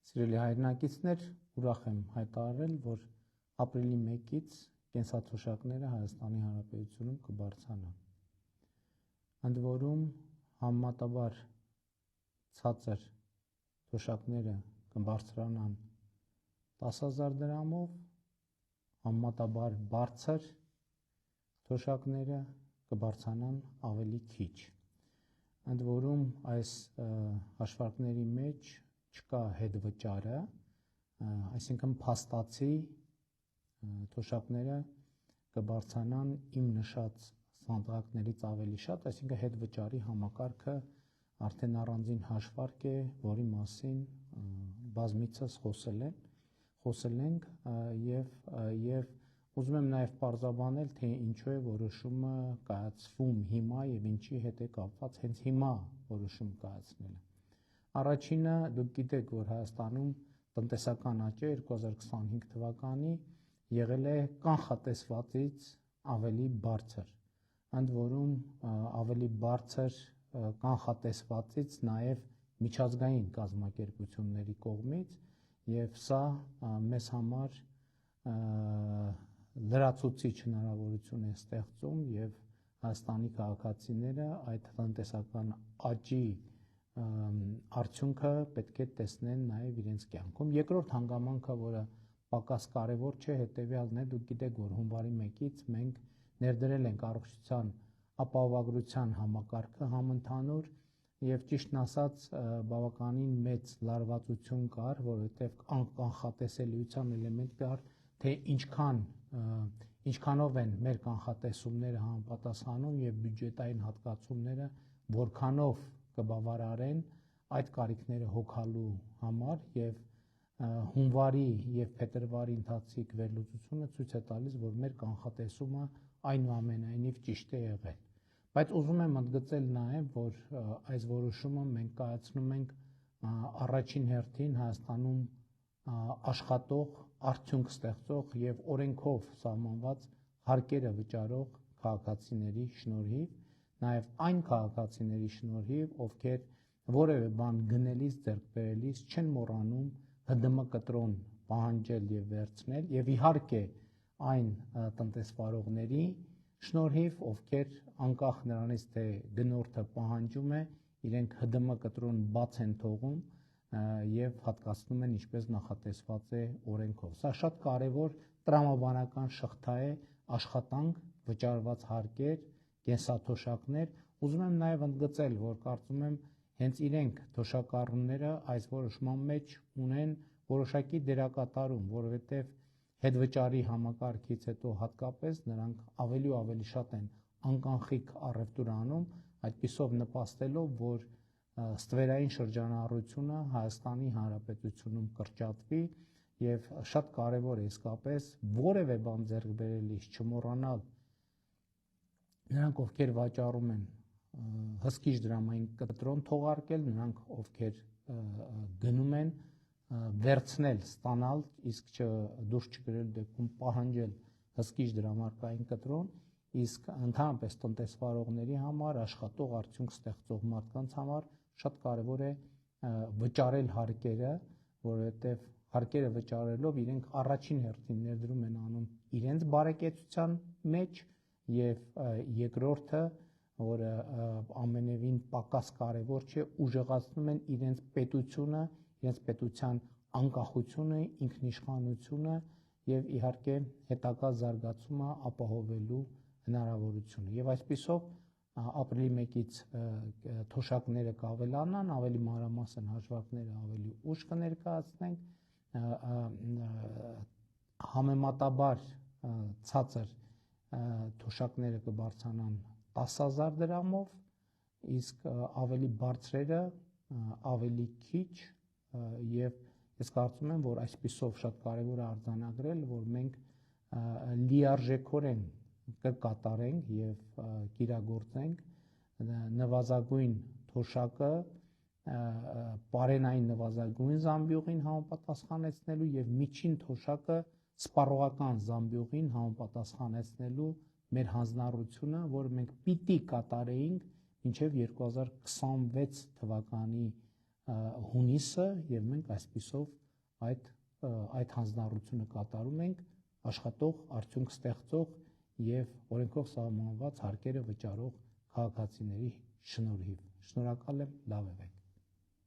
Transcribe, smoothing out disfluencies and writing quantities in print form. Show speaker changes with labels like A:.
A: Սիրելի հայրենակիցներ, ուրախ եմ հայտարարել, որ ապրիլի 1-ից կենսաթոշակները Հայաստանի Հանրապետությունում կբարձրանան։ Ընդ որում համեմատաբար ցածր թոշակները կբարձրանան 10,000 դրամով, համեմատաբար բարձր թոշակները կբարձրանան ավելի քիչ։ Ընդ որում այս հաշվարկների մեջ չկա հետվճարը, այսինքն փաստացի թոշակները կբարձրանան իմ նշած սանդղակներից ավելի շատ, այսինքն հետվճարի համակարգը արդեն առանձին հաշվարկ է, որի մասին բազմիցս խոսել ենք եւ ուզում եմ նաեւ պարզաբանել, թե ինչու է որոշումը կայացվում հիմա եւ ինչի հետ է կապված հենց հիմա որոշում կայացնելը։ Առաջինը դուք գիտեք, որ Հայաստանում տնտեսական աճը 2025 թվականի եղել է կանխատեսվածից ավելի բարձր, ընդ որում ավելի բարձր կանխատեսվածից նաև միջազգային կազմակերպությունների կողմից, եւ սա մեզ համար լրացուցիչ հնարավորություն է ստեղծում եւ Հայաստանի քաղաքացիները այդ տնտեսական աճի արդյունքը պետք է տեսնեն նաև իրենց կյանքում։ Երկրորդ հանգամանքը, որը պակաս կարևոր չէ, հետեւյալն է, դուք գիտեք, որ հունվարի 1-ից մենք ներդրել ենք առողջության ապահովագրության համակարգը համընդհանուր եւ ճիշտն ասած բավականին մեծ լարվածություն կար, որովհետեւ անկանխատեսելիության էլեմենտ կար, թե ինչքանով են մեր կանխատեսումները համապատասխանում եւ բյուջետային հատկացումները որքանով կբավարարեն այդ կարիքները հոգալու համար եւ հունվարի եւ փետրվարի ընթացիկ վերլուծությունը ցույց է տալիս, որ մեր կանխատեսումը այնուամենայնիվ ճիշտ է եղել։ Բայց ուզում եմ ընդգծել նաեւ, որ այս որոշումը մենք կայացնում ենք առաջին հերթին Հայաստանում աշխատող, արդյունք ստեղծող եւ օրենքով սահմանված հարկերը վճարող քաղաքացիների շնորհիվ, նաև այն քաղաքացիների շնորհիվ, ովքեր որևէ բան գնելիս, ձեռք բերելիս չեն մոռանում ՀԴՄ կտրոն պահանջել եւ վերցնել, եւ իհարկե այն տնտեսվարողների շնորհիվ, ովքեր անկախ նրանից, թե գնորդը պահանջում է, իրենք ՀԴՄ կտրոն բաց են թողում եւ հատկացնում են ինչպես նախատեսված է օրենքով։ Սա շատ կարեւոր տրամաբանական շղթա է, աշխատանք, վճարված հարկեր, կենսաթոշակներ։ Ուզում եմ նաև ընդգծել, որ կարծում եմ հենց իրենք թոշակառուները այս որոշման մեջ ունեն որոշակի դերակատարում, որովհետև հետվճարի համակարգից հետո հատկապես նրանք ավելի ու ավելի շատ են անկանխիկ առևտուր անում, այդպիսով նպաստելով, որ ստվերային շրջանառությունը Հայաստանի Հանրապետությունում կրճատվի եւ շատ կարեւոր է իսկապես որևէ բան ձեռք բերելիս չմոռանալ նրանք, ովքեր վաճառում են հսկիչ դրամային կտրոն թողարկել, նրանք, ովքեր գնում են վերցնել, ստանալ, իսկ դուրս չգրելու դեպքում պահանջել հսկիչ դրամարկային կտրոն, իսկ ընդհանրապես տնտեսվարողների համար, աշխատող արդյունք ստեղծող մարդկանց համար շատ կարևոր է վճարել հարկերը, որովհետև հարկերը վճարելով իրենք առաջին հերթին ներդրում են անում իրենց բարեկեցության մեջ եւ երկրորդը, որը ամենևին պակաս կարևոր չէ, ուժեղացնում են իրենց պետությունը, իրենց պետության անկախությունը, ինքնիշխանությունը եւ իհարկե հետագա զարգացումը ապահովելու հնարավորությունը։ Եվ այսպիսով ապրիլի 1-ից թոշակները կավելանան, ավելի մանրամասն հաշվարկները ավելի ուշ կներկայացնենք, համեմատաբար ցածր թոշակները կբարձրանան 10,000 դրամով, իսկ ավելի բարձրերը ավելի քիչ եւ ես կարծում եմ, որ այսպիսով շատ կարեւոր է արձանագրել, որ մենք լիարժեքորեն կկատարենք եւ կիրագործենք նվազագույն թոշակը պարենային նվազագույն զամբյուղին համապատասխանեցնելու եւ միջին թոշակը սպառողական զամբյուղին համապատասխանեցնելու մեր հանձնառությունը, որը մենք պիտի կատարեինք մինչև 2026 թվականի հունիսը եւ մենք այսպիսով այդ հանձնառությունը կատարում ենք աշխատող, արդյունք ստեղծող եւ օրենքով սահմանված հարկերը վճարող քաղաքացիների շնորհիվ։ Շնորհակալ եմ, լավ եղեք։